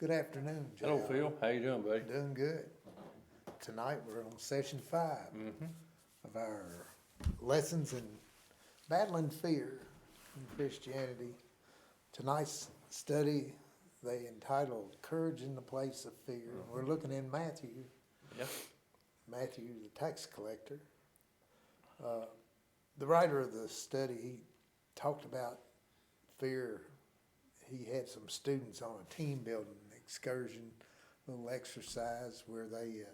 Good afternoon, Jay. Hello, Phil. How you doing, buddy? Doing good. Tonight we're on session 5 of our lessons in battling fear in Christianity. Tonight's study they entitled Courage in the Place of Fear. We're looking in Matthew, Yeah. Matthew the tax collector. The writer of the study, he talked about fear. He had some students on a team building excursion, little exercise where they,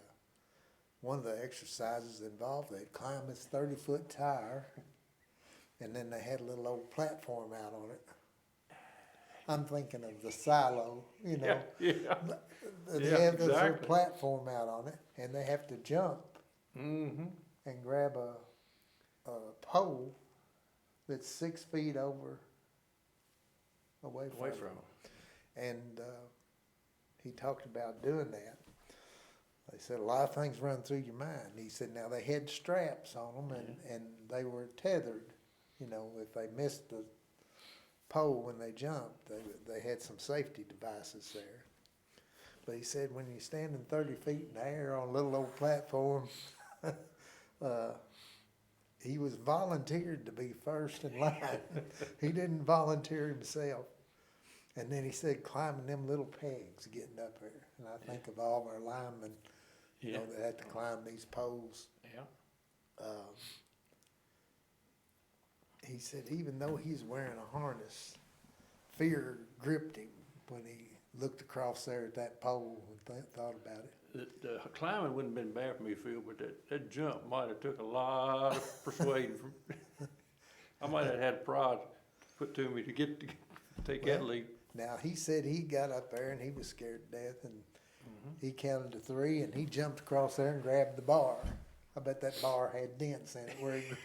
one of the exercises involved, they'd climb this 30-foot tower, and then they had a little old platform out on it. I'm thinking of the silo, you know. Yeah. They Yeah, have this little exactly. platform out on it, and they have to jump Mm-hmm. and grab a pole that's 6 feet away Away from from them. them. And he talked about doing that. They said a lot of things run through your mind. He said now they had straps on them and they were tethered. You know, if they missed the pole when they jumped, they had some safety devices there. But he said when you're standing 30 feet in the air on a little old platform, he was volunteered to be first in line. He didn't volunteer himself. And then he said climbing them little pegs, getting up there. And I think of all our linemen, you know, that had to climb these poles. Yeah. He said even though he's wearing a harness, fear gripped him when he looked across there at that pole and thought about it. The climbing wouldn't have been bad for me, Phil, but that jump might have took a lot of persuading. I might have had pride put to me to take that leap. Now he said he got up there and he was scared to death, and he counted to 3 and he jumped across there and grabbed the bar. I bet that bar had dents in it where he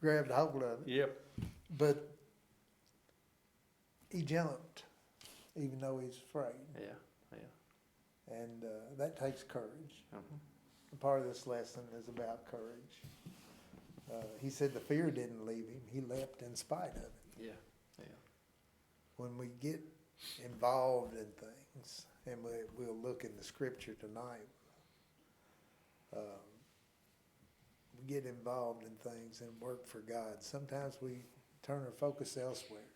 grabbed a hold of it. Yep. But he jumped, even though he's afraid. Yeah. And that takes courage. Uh-huh. Part of this lesson is about courage. He said the fear didn't leave him. He leapt in spite of it. Yeah. When we get involved in things, and we'll look in the scripture tonight, we get involved in things and work for God. Sometimes we turn our focus elsewhere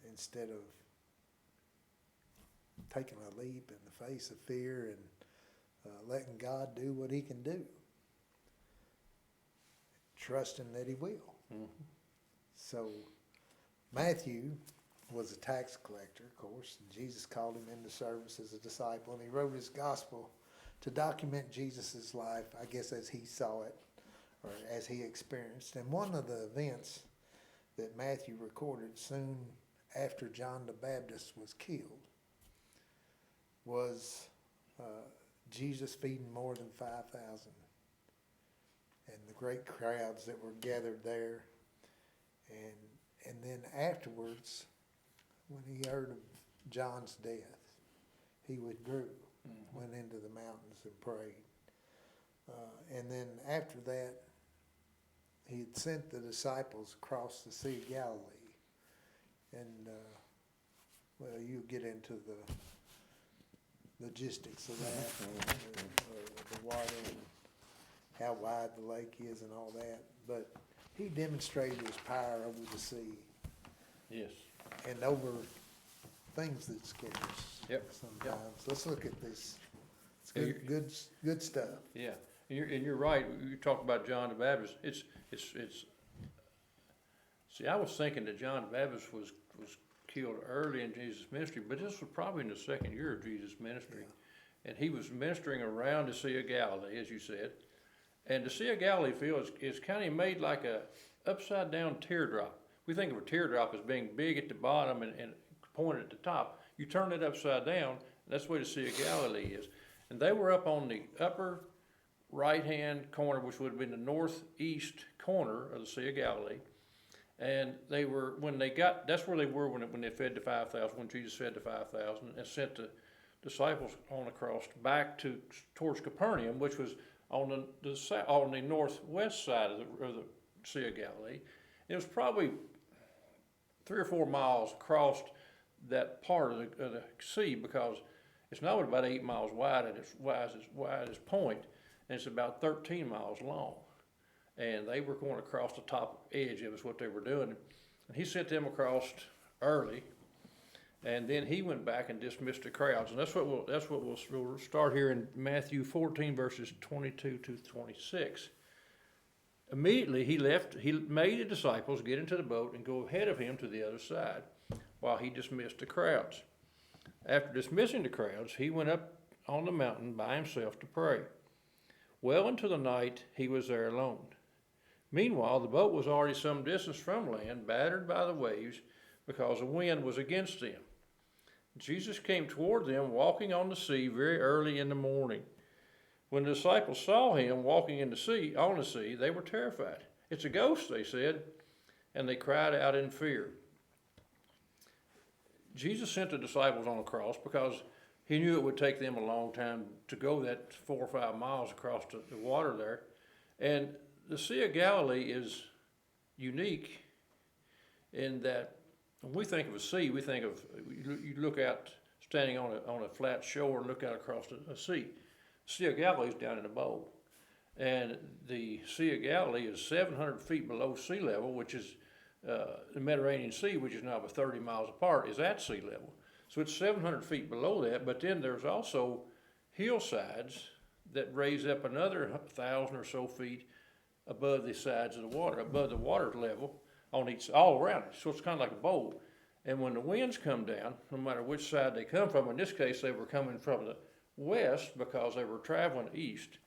instead of taking a leap in the face of fear and letting God do what he can do, trusting that he will. Mm-hmm. So Matthew was a tax collector, of course, and Jesus called him into service as a disciple, and he wrote his gospel to document Jesus' life, I guess, as he saw it or as he experienced. And one of the events that Matthew recorded soon after John the Baptist was killed was Jesus feeding more than 5,000 and the great crowds that were gathered there. And then afterwards, when he heard of John's death, he withdrew, went into the mountains and prayed. And then after that, he had sent the disciples across the Sea of Galilee. And, well, you get into the logistics of that, the water and how wide the lake is and all that. But he demonstrated his power over the sea. Yes. And over things that scare us. Yep. Sometimes. Let's look at this. It's Yeah, good stuff. Yeah. And you're right. You talk about John the Baptist. It's. See, I was thinking that John the Baptist was killed early in Jesus' ministry, but this was probably in the second year of Jesus' ministry. Yeah. And he was ministering around the Sea of Galilee, as you said. And the Sea of Galilee, Phil, is kind of made like a upside down teardrop. We think of a teardrop as being big at the bottom and pointed at the top. You turn it upside down, and that's the way the Sea of Galilee is. And they were up on the upper right-hand corner, which would have been the northeast corner of the Sea of Galilee. And they were, that's where they were when they fed the 5,000, when Jesus fed the 5,000 and sent the disciples on across back towards Capernaum, which was on the northwest side of the Sea of Galilee. It was probably 3 or 4 miles across that part of the sea, because it's not about 8 miles wide at its widest point, and it's about 13 miles long. And they were going across the top edge of it, is what they were doing. And he sent them across early, and then he went back and dismissed the crowds. And that's what we'll start here in Matthew 14, verses 22 to 26. Immediately he made the disciples get into the boat and go ahead of him to the other side, while he dismissed the crowds. After dismissing the crowds, he went up on the mountain by himself to pray. Well into the night he was there alone. Meanwhile, the boat was already some distance from land, battered by the waves, because the wind was against them. Jesus came toward them, walking on the sea very early in the morning. When the disciples saw him walking on the sea, they were terrified. "It's a ghost," they said, and they cried out in fear. Jesus sent the disciples on a cross because he knew it would take them a long time to go that 4 or 5 miles across the water there. And the Sea of Galilee is unique in that when we think of a sea, we think of, you look out standing on a flat shore and look out across a sea. The Sea of Galilee is down in a bowl. And the Sea of Galilee is 700 feet below sea level, which is the Mediterranean Sea, which is now about 30 miles apart, is at sea level. So it's 700 feet below that, but then there's also hillsides that raise up another 1,000 or so feet above the sides of the water, above the water level all around it. So it's kind of like a bowl. And when the winds come down, no matter which side they come from, in this case they were coming from the west because they were traveling east,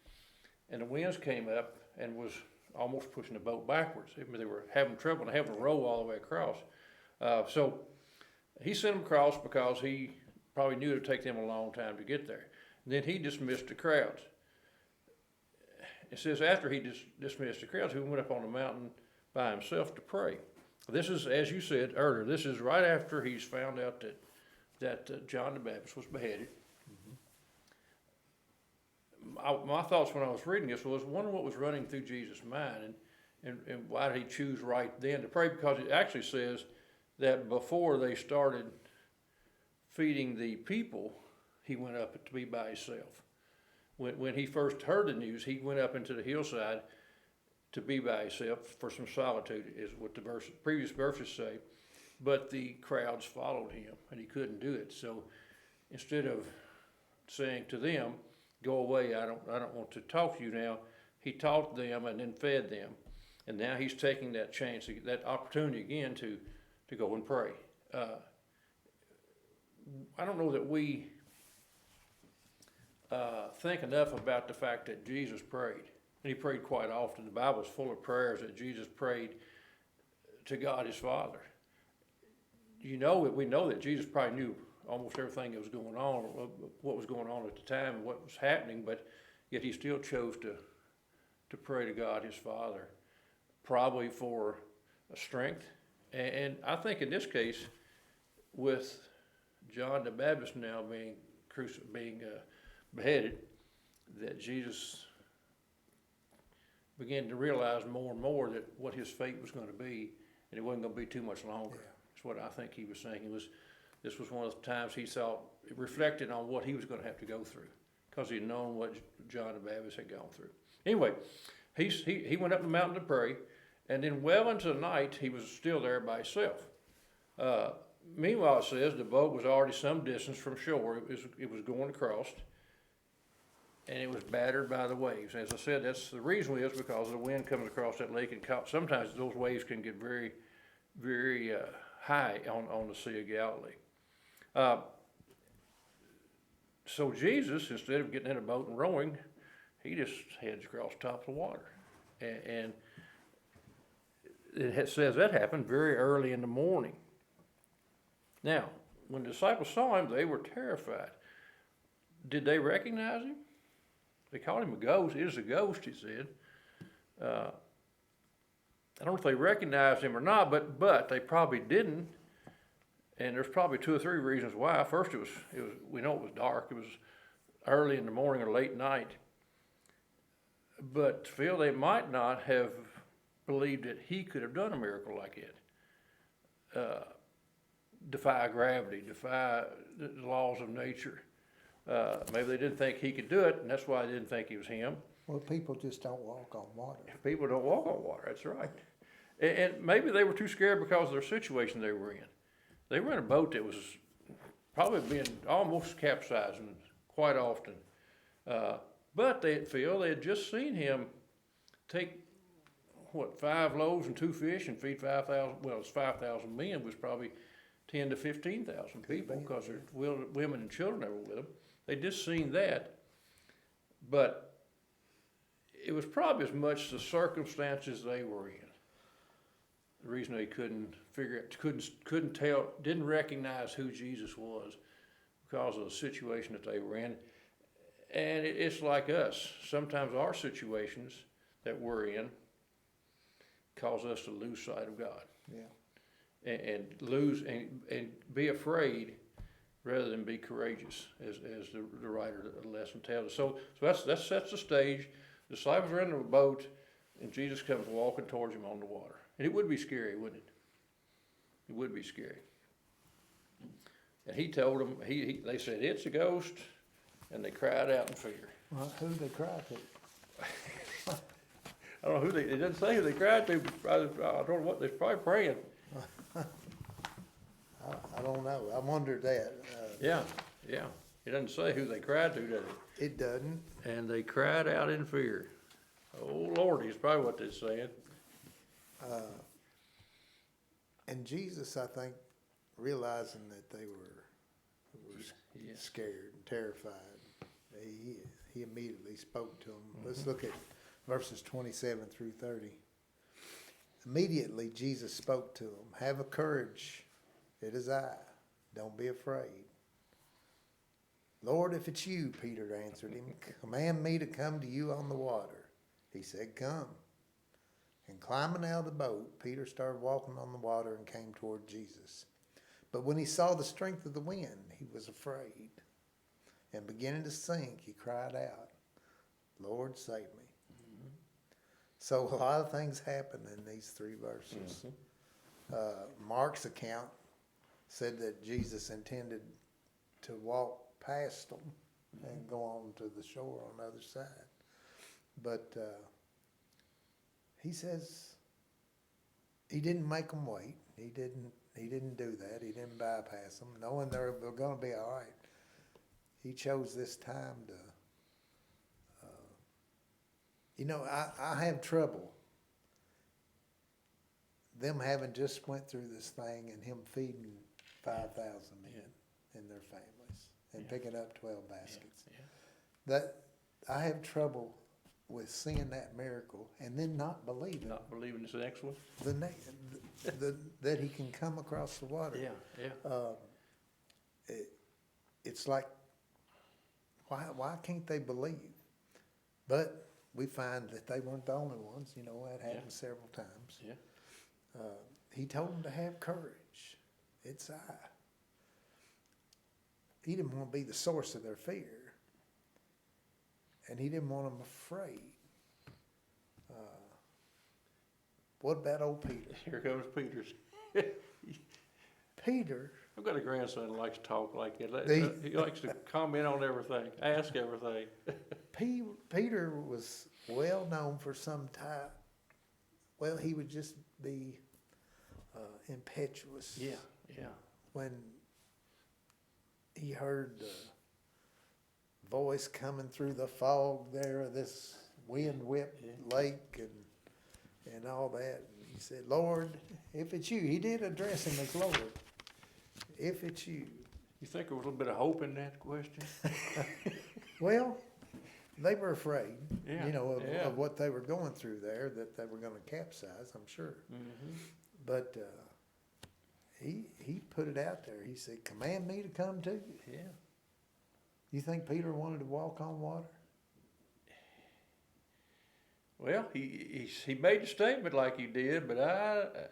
and the winds came up and was almost pushing the boat backwards. They were having trouble and having to row all the way across. So he sent them across because he probably knew it would take them a long time to get there. And then he dismissed the crowds. It says after he dismissed the crowds, he went up on the mountain by himself to pray. This is, as you said earlier, this is right after he's found out that John the Baptist was beheaded. My thoughts when I was reading this was wondering what was running through Jesus' mind, and why did he choose right then to pray? Because it actually says that before they started feeding the people, he went up to be by himself. When he first heard the news, he went up into the hillside to be by himself for some solitude, is what the previous verses say. But the crowds followed him, and he couldn't do it. So instead of saying to them, "Go away, I don't want to talk to you now," he taught them and then fed them. And now he's taking that chance, that opportunity again to go and pray. I don't know that we think enough about the fact that Jesus prayed. And he prayed quite often. The Bible's full of prayers that Jesus prayed to God his Father. We know that Jesus probably knew almost everything that was going on, or what was going on at the time and what was happening, but yet he still chose to pray to God his Father, probably for strength. And I think in this case, with John the Baptist now being beheaded, that Jesus began to realize more and more that what his fate was going to be, and it wasn't going to be too much longer. That's what I think he was saying. This was one of the times he thought, reflected on what he was going to have to go through, because he'd known what John the Baptist had gone through. Anyway, he went up the mountain to pray, and then well into the night, he was still there by himself. Meanwhile, it says the boat was already some distance from shore. It was going across, and it was battered by the waves. As I said, that's the reason is because the wind comes across that lake, and sometimes those waves can get very, very high on the Sea of Galilee. So Jesus, instead of getting in a boat and rowing, he just heads across the top of the water. And it says that happened very early in the morning. Now, when the disciples saw him, they were terrified. Did they recognize him? They called him a ghost. It is a ghost, he said. I don't know if they recognized him or not, but they probably didn't. And there's probably 2 or 3 reasons why. First, we know it was dark. It was early in the morning or late night. But Phil, they might not have believed that he could have done a miracle like it. defy gravity, defy the laws of nature. Maybe they didn't think he could do it, and that's why they didn't think he was him. Well, people just don't walk on water. People don't walk on water, that's right. And maybe they were too scared because of their situation they were in. They were in a boat that was probably being almost capsizing quite often. But they had just seen him take, 5 loaves and 2 fish and feed 5,000, well, it's 5,000 men, was probably 10 to 15,000 people, because there's women and children that were with them. They'd just seen that, but it was probably as much the circumstances they were in. The reason they couldn't figure it, couldn't tell, didn't recognize who Jesus was, because of the situation that they were in. And it's like us. Sometimes our situations that we're in cause us to lose sight of God. Yeah. And lose and be afraid rather than be courageous, as the writer of the lesson tells us. So that sets the stage. The disciples are in the boat, and Jesus comes walking towards them on the water. And it would be scary, wouldn't it? It would be scary. And he told them, they said, "It's a ghost," and they cried out in fear. Well, who they cry to? I don't know who it doesn't say who they cried to, but I don't know what, they're probably praying. I don't know. I wondered that. Yeah. It doesn't say who they cried to, does it? It doesn't. And they cried out in fear. Oh, Lordy, is probably what they're saying. And Jesus, I think, realizing that they were Yeah. scared and terrified, he immediately spoke to them. Let's look at verses 27 through 30. Immediately Jesus spoke to them. "Have a courage. It is I. Don't be afraid." "Lord, if it's you," Peter answered him, "command me to come to you on the water." He said, "Come." And climbing out of the boat, Peter started walking on the water and came toward Jesus. But when he saw the strength of the wind, he was afraid. And beginning to sink, he cried out, "Lord, save me." So a lot of things happen in these 3 verses. Mark's account said that Jesus intended to walk past them and go on to the shore on the other side. But he says he didn't make them wait. He didn't do that. He didn't bypass them, knowing they're going to be all right. He chose this time to, I have trouble them having just went through this thing and him feeding 5,000 men and their families and picking up 12 baskets. That I have trouble with seeing that miracle and then not believing. Not believing this next one? That he can come across the water. It's like, why can't they believe? But we find that they weren't the only ones. That happened several times. He told them to have courage. It's I. He didn't want to be the source of their fear. And he didn't want them afraid. What about old Peter? Here comes Peter's. Peter. I've got a grandson who likes to talk like that. He likes to comment on everything, ask everything. Peter was well known for some time. Well, he would just be impetuous. Yeah. When he heard the voice coming through the fog there of this wind-whipped lake and all that, and he said, "Lord, if it's you," he did address him as Lord. "If it's you." You think there was a little bit of hope in that question? Well, they were afraid, Yeah, of what they were going through there, that they were going to capsize, I'm sure. Mm-hmm. But he put it out there. He said, "Command me to come to you." Yeah. You think Peter wanted to walk on water? Well, he made a statement like he did, but I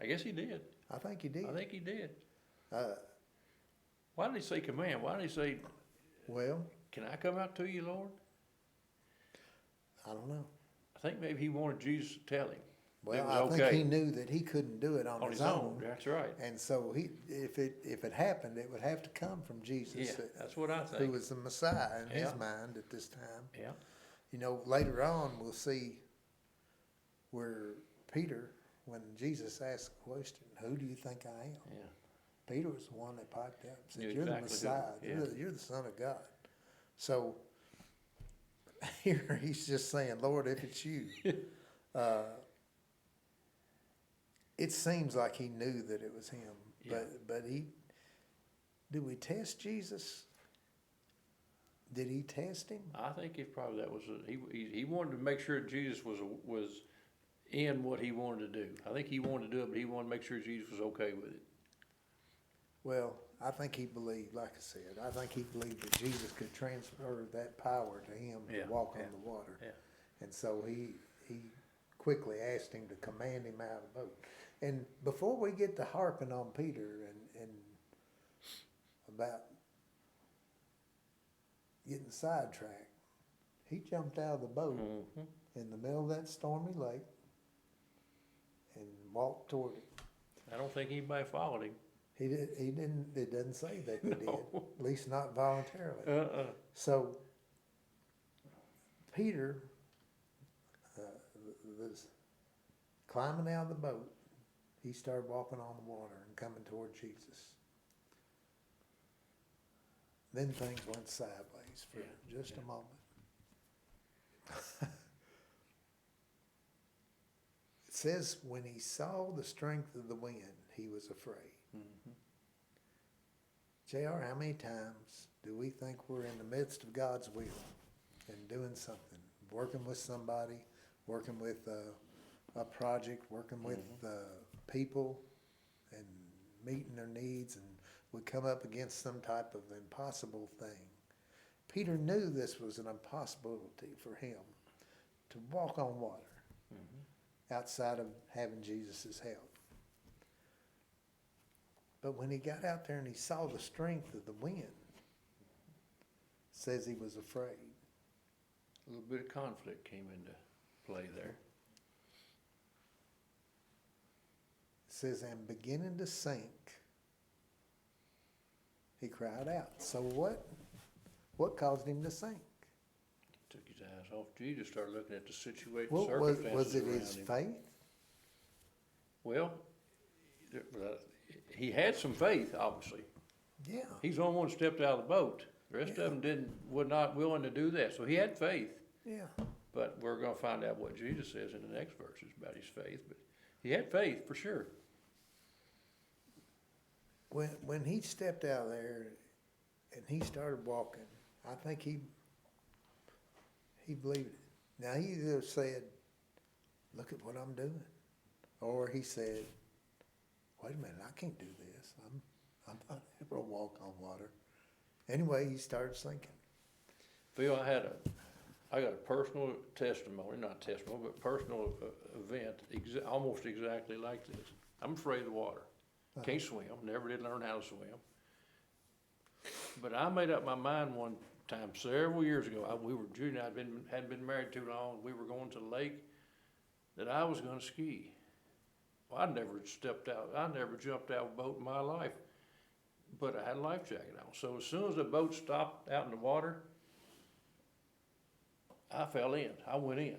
guess he did. I think he did. I think he did. Uh, Why did he say command? Why did he say, well, "Can I come out to you, Lord"? I don't know. I think maybe he wanted Jesus to tell him. Well, was I think okay. he knew that he couldn't do it on On his his own, own. that's right. And so if it happened, it would have to come from Jesus. Yeah, that's what I Who think. was the Messiah in his Yeah. mind at this time. Yeah, You know, later on, we'll see where Peter, when Jesus asked the question, who do you think I am? yeah. Peter was the one that piped up and said, Knew you're the exactly who- Messiah. You're the Son of God. So here he's just saying, Lord, if it's you. It seems like he knew that it was him. Yeah. But did we test Jesus? Did he test him? I think that was, he wanted to make sure Jesus was in what he wanted to do. I think he wanted to do it, but he wanted to make sure Jesus was okay with it. Well, I think he believed, like I said, I think he believed that Jesus could transfer that power to him Yeah, to walk yeah, on the water. yeah. And so he quickly asked him to command him out of the boat. And before we get to harping on Peter and about getting sidetracked, he jumped out of the boat Mhm. in the middle of that stormy lake and walked toward it. I don't think anybody followed him. He didn't, it doesn't say that he did, No. at least not voluntarily. So Peter was climbing out of the boat. He started walking on the water and coming toward Jesus. Then things went sideways for just a moment. It says, when he saw the strength of the wind, he was afraid. Mhm. JR, how many times do we think we're in the midst of God's will and doing something, working with somebody, working with a project, working with people and meeting their needs, and we come up against some type of impossible thing? Peter knew this was an impossibility for him to walk on water outside of having Jesus' help. But when he got out there and he saw the strength of the wind, it says he was afraid. A little bit of conflict came into play there. It says, and beginning to sink, he cried out. So what caused him to sink? Took his eyes off Jesus, started looking at the situation, Well, circumstances was it around his him. faith? Well, he had some faith, obviously. Yeah. He's the only one who stepped out of the boat. The rest of them were not willing to do that. So he had faith. Yeah. But we're going to find out what Jesus says in the next verses about his faith. But he had faith for sure. When he stepped out there and he started walking, I think he believed it. Now he either said, look at what I'm doing. Or he said, wait a minute, I can't do this. I'm not able to walk on water. Anyway, he started sinking. Phil, I got a personal testimony, not testimony, but personal event, almost exactly like this. I'm afraid of the water. Can't swim, never did learn how to swim. But I made up my mind one time several years ago. We were junior, hadn't been married too long. We were going to the lake, that I was going to ski. Well, I never stepped out. I never jumped out of a boat in my life, but I had a life jacket on. So as soon as the boat stopped out in the water, I fell in. I went in.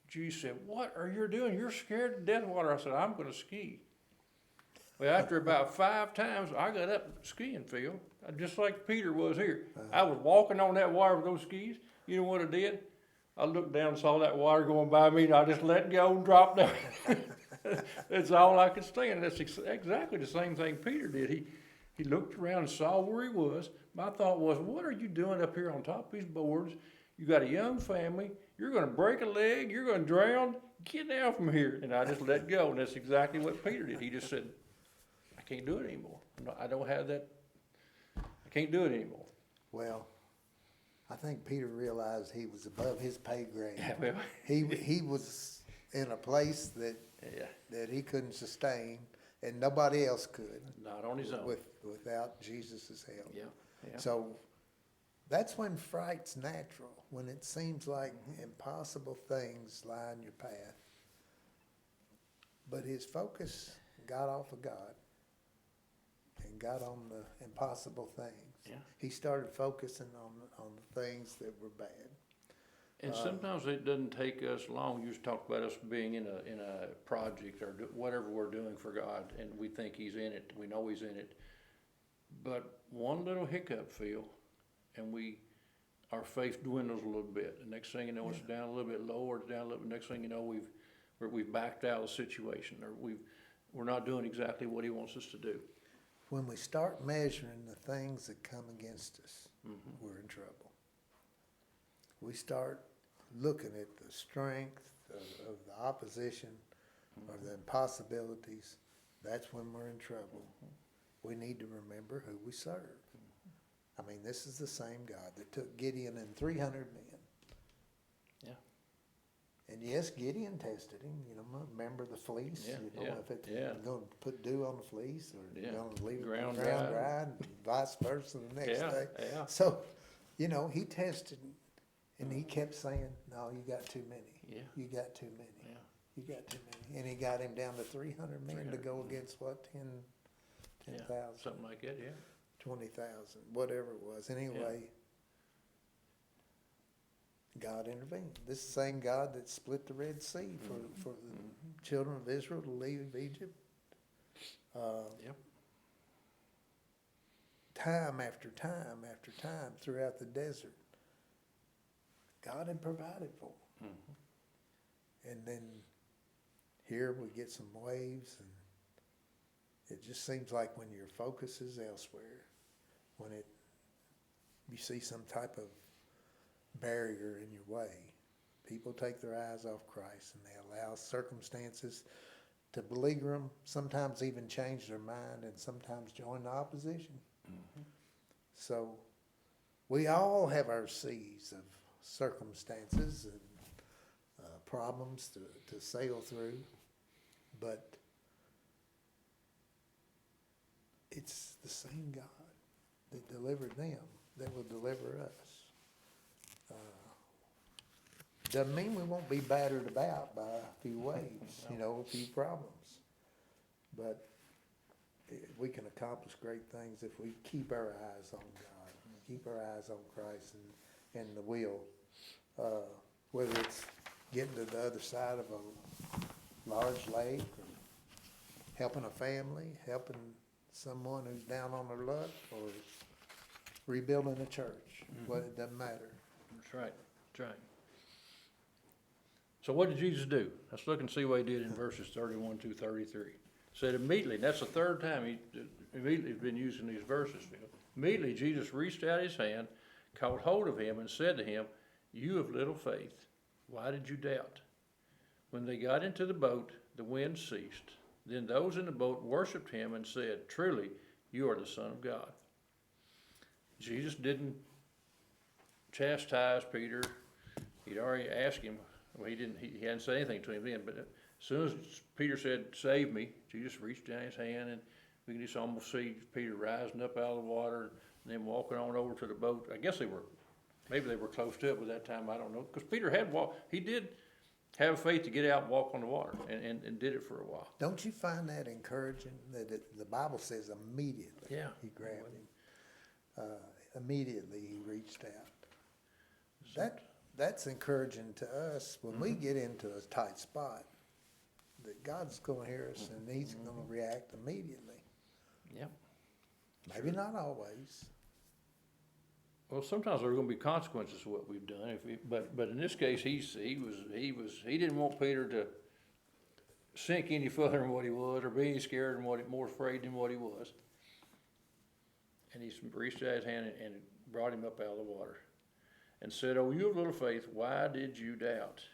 Jesus said, what are you doing? You're scared to death of water. I said, I'm going to ski. Well, after about 5 times, I got up skiing, Phil, just like Peter was here. I was walking on that water with those skis. You know what I did? I looked down and saw that water going by me, and I just let go and dropped down. That's all I could stand. That's exactly the same thing Peter did. He looked around and saw where he was. My thought was, what are you doing up here on top of these boards? You got a young family. You're going to break a leg. You're going to drown. Get down from here. And I just let go, and that's exactly what Peter did. He just said, I can't do it anymore. I don't have that. I can't do it anymore. Well, I think Peter realized he was above his pay grade. Yeah, well, He was in a place that he couldn't sustain, and nobody else could. Not on his own. Without Jesus' help. Yeah, yeah. So That's when fright's natural, when it seems like impossible things lie in your path. But his focus got off of God and got on the impossible things. Yeah. He started focusing on the things that were bad. And sometimes it doesn't take us long. You just talk about us being in a project or whatever we're doing for God, and we think He's in it. We know He's in it. But one little hiccup, Phil, and our faith dwindles a little bit. The next thing you know, it's down a little bit lower. It's down a little bit. Next thing you know, we've backed out of the situation, or we're not doing exactly what He wants us to do. When we start measuring the things that come against us, we're in trouble. We start looking at the strength of the opposition or the impossibilities. That's when we're in trouble. We need to remember who we serve. I mean, this is the same God that took Gideon and 300 men. Yeah. And yes, Gideon tested him. You know, remember the fleece? Yeah, You know, yeah, if it's yeah. going to put dew on the fleece or Yeah. going to leave it Ground ground dry. dry, and vice versa the next Yeah, day. yeah. So, you know, he tested and he kept saying, no, you got too many. Yeah. You got too many. Yeah. You got too many. And he got him down to 300 men to 300, go against what, 10,000, Something like that, yeah. 20,000, whatever it was. Anyway, God intervened. This is the same God that split the Red Sea for the children of Israel to leave Egypt. Yep. Time after time after time throughout the desert, God had provided for them. And then here we get some waves, and it just seems like when your focus is elsewhere, when you see some type of barrier in your way, people take their eyes off Christ and they allow circumstances to beleaguer them, sometimes even change their mind, and sometimes join the opposition. So we all have our seas of circumstances and problems to sail through, but it's the same God that delivered them that will deliver us. Doesn't mean we won't be battered about by a few waves, you know, a few problems, but we can accomplish great things if we keep our eyes on God, keep our eyes on Christ and the will. Whether it's getting to the other side of a large lake, or helping a family, helping someone who's down on their luck, or rebuilding a church. Well, it doesn't matter. That's right, that's right. So what did Jesus do? Let's look and see what He did in verses 31 to 33. Said immediately, and that's the third time He immediately has been using these verses. Immediately Jesus reached out His hand, caught hold of him, and said to him, "You of little faith, why did you doubt?" When they got into the boat, the wind ceased. Then those in the boat worshipped Him and said, "Truly, you are the Son of God." Jesus didn't chastise Peter. He'd already asked him. Well, he hadn't said anything to him then, but as soon as Peter said, "Save me," Jesus reached down His hand, and we can just almost see Peter rising up out of the water and then walking on over to the boat. I guess maybe they were close to it by that time, I don't know. Because Peter he did have faith to get out and walk on the water, and did it for a while. Don't you find that encouraging that the Bible says immediately he grabbed him? Immediately he reached out. That's encouraging to us when we get into a tight spot, that God's going to hear us and He's going to react immediately. Yep. Maybe not always. Well, sometimes there are going to be consequences to what we've done. But in this case, he didn't want Peter to sink any further than what he was, or be any scared and more afraid than what he was. And he reached out His hand and brought him up out of the water, and said, "Oh, you of little faith, why did you doubt?"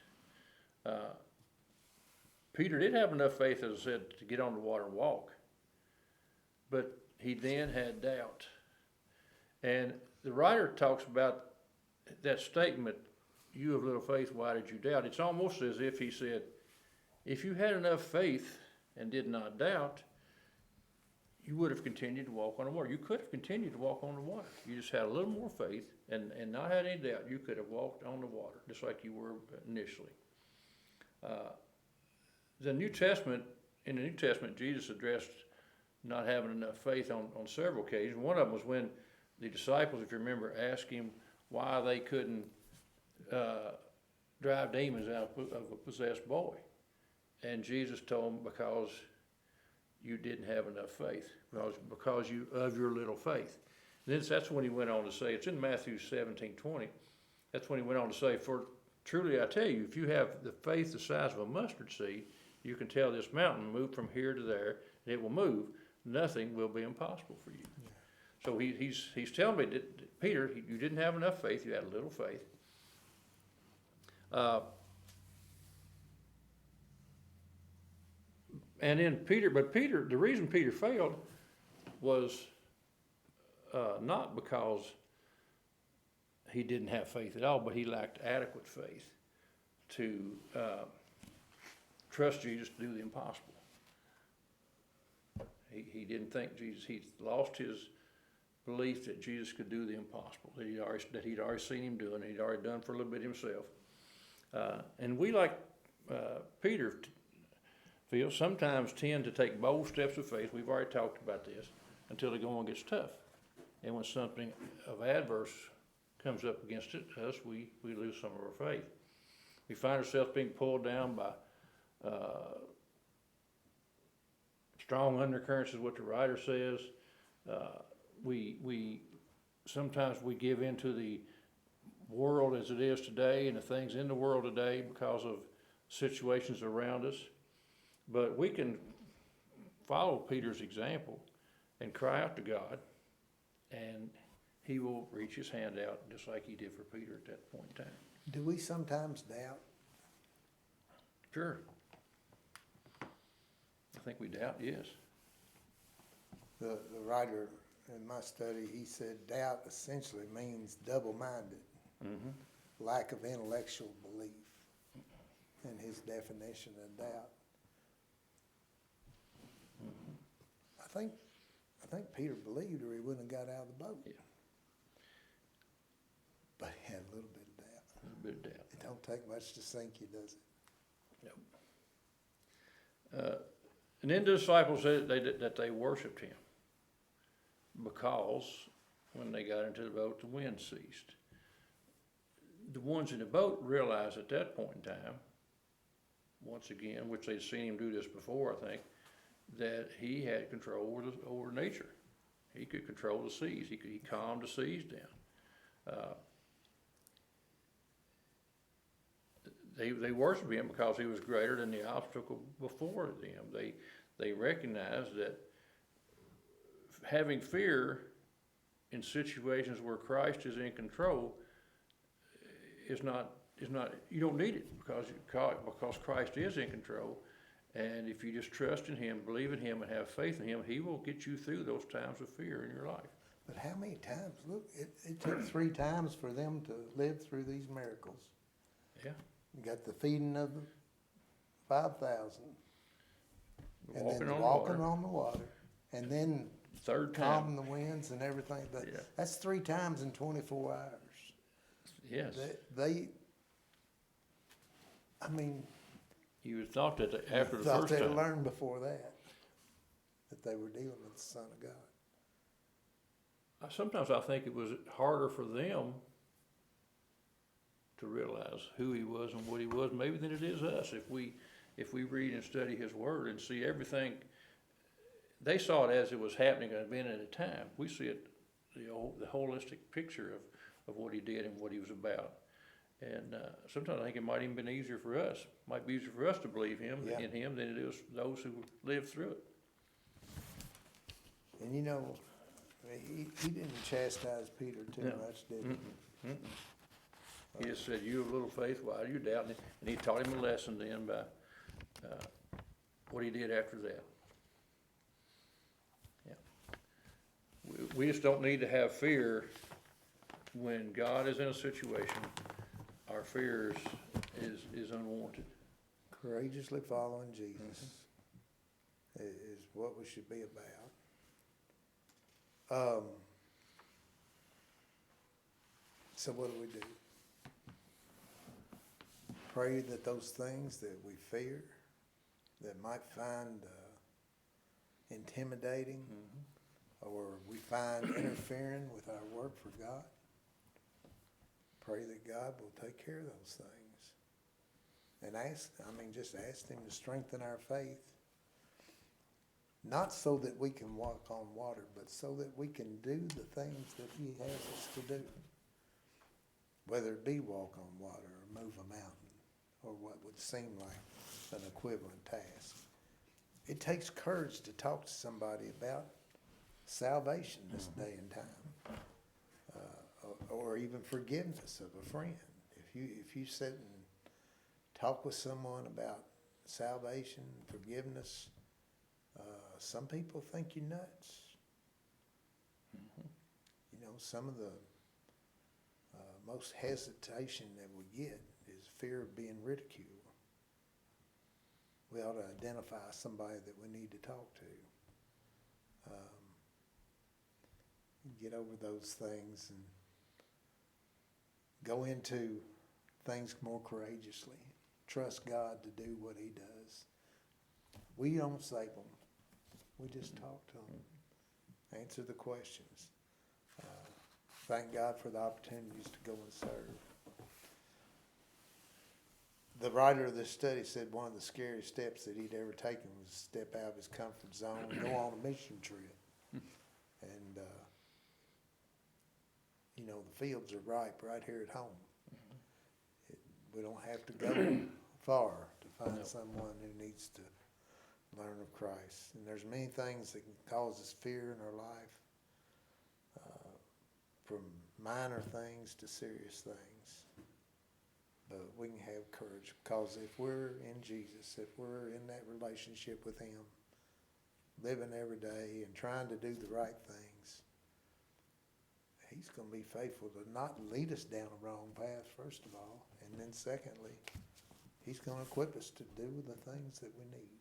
Peter did have enough faith, as I said, to get on the water and walk, but he then had doubt. And the writer talks about that statement, "You of little faith, why did you doubt?" It's almost as if he said, if you had enough faith and did not doubt, you would have continued to walk on the water. You could have continued to walk on the water. You just had a little more faith and not had any doubt. You could have walked on the water just like you were initially. In the New Testament, Jesus addressed not having enough faith on several occasions. One of them was when the disciples, if you remember, asked him why they couldn't drive demons out of a possessed boy. And Jesus told them, because you didn't have enough faith, because of your little faith. And then that's when he went on to say, it's in Matthew 17:20, that's when he went on to say, for truly I tell you, if you have the faith the size of a mustard seed, you can tell this mountain, move from here to there, and it will move. Nothing will be impossible for you. Yeah. So he's telling me that, Peter, you didn't have enough faith, you had a little faith. And then Peter, the reason Peter failed was not because he didn't have faith at all, but he lacked adequate faith to trust Jesus to do the impossible. He didn't think Jesus, he lost his belief that Jesus could do the impossible, that he'd already seen him doing, and he'd already done for a little bit himself. And we, like Peter, Phil, sometimes tend to take bold steps of faith. We've already talked about this, until the going gets tough. And when something of adverse comes up against us, we lose some of our faith. We find ourselves being pulled down by strong undercurrents, is what the writer says. Sometimes we give into the world as it is today and the things in the world today because of situations around us. But we can follow Peter's example and cry out to God, and he will reach his hand out just like he did for Peter at that point in time. Do we sometimes doubt? Sure. I think we doubt, yes. The writer in my study, he said doubt essentially means double-minded, lack of intellectual belief, in his definition of doubt. I think Peter believed, or he wouldn't have got out of the boat. Yeah. But he had a little bit of doubt. A little bit of doubt. It don't take much to sink you, does it? Nope. And then the disciples said that they worshipped him because when they got into the boat, the wind ceased. The ones in the boat realized at that point in time, once again, which they'd seen him do this before, I think, that he had control over nature. He could control the seas. He calmed the seas down. They worshiped him because he was greater than the obstacle before them. They recognized that having fear in situations where Christ is in control is not, you don't need it because Christ is in control. And if you just trust in him, believe in him, and have faith in him, he will get you through those times of fear in your life. But how many times? Look, it took 3 times for them to live through these miracles. Yeah. You got the feeding of the 5,000. And Walking then on walking water. on the water. And then Third calming time. the winds and everything. But Yeah. that's 3 times in 24 hours. Yes. I mean, You would thought that after the thought first they'd time. learned before that they were dealing with the Son of God. Sometimes I think it was harder for them to realize who he was and what he was, maybe than it is us. If we read and study his word and see everything, they saw it as it was happening at a time. We see it, the holistic picture of what he did and what he was about. And sometimes I think it might even been easier for us. Might be easier for us to believe him in him than it is those who lived through it. And you know, he didn't chastise Peter too much, did he? He just said, "You have little faith, why do you doubt?" And he taught him a lesson then by what he did after that. Yeah. We just don't need to have fear when God is in a situation. Our fear is unwarranted. Courageously following Jesus is what we should be about. So what do? Pray that those things that we fear, that might find intimidating, or we find interfering with our work for God, pray that God will take care of those things. And just ask Him to strengthen our faith. Not so that we can walk on water, but so that we can do the things that He has us to do. Whether it be walk on water or move a mountain or what would seem like an equivalent task. It takes courage to talk to somebody about salvation this day and time, or even forgiveness of a friend. If you sit and talk with someone about salvation, forgiveness, some people think you're nuts. You know, some of the most hesitation that we get is fear of being ridiculed. We ought to identify somebody that we need to talk to. Get over those things and go into things more courageously. Trust God to do what He does. We don't save them. We just talk to them. Answer the questions. Thank God for the opportunities to go and serve. The writer of this study said one of the scariest steps that he'd ever taken was to step out of his comfort zone and go on a mission trip. And, you know, the fields are ripe right here at home. We don't have to go far to find someone who needs to learn of Christ. And there's many things that can cause us fear in our life, from minor things to serious things. But we can have courage, because if we're in Jesus, if we're in that relationship with Him, living every day and trying to do the right things, He's going to be faithful to not lead us down a wrong path, first of all, and then secondly, He's going to equip us to do the things that we need.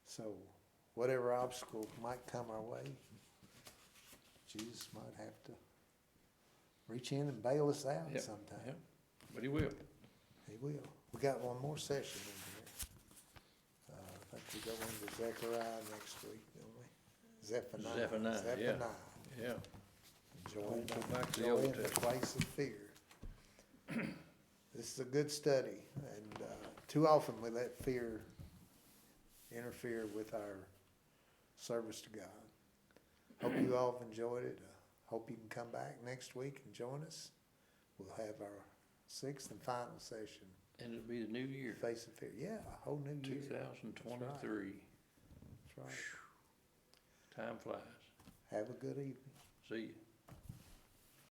So whatever obstacle might come our way, Jesus might have to reach in and bail us out sometime. Yep. But He will. He will. We got one more session in here. I think we go into Zechariah next week, don't we? Zephaniah. Yeah. Enjoying Go back to the Old the place of fear. This is a good study, and too often we let fear interfere with our service to God. Hope you all have enjoyed it. Hope you can come back next week and join us. We'll have our 6th and final session. And it'll be the new year, Face of Fear. Yeah, a whole new year. 2023. That's right. Time flies. Have a good evening. See you.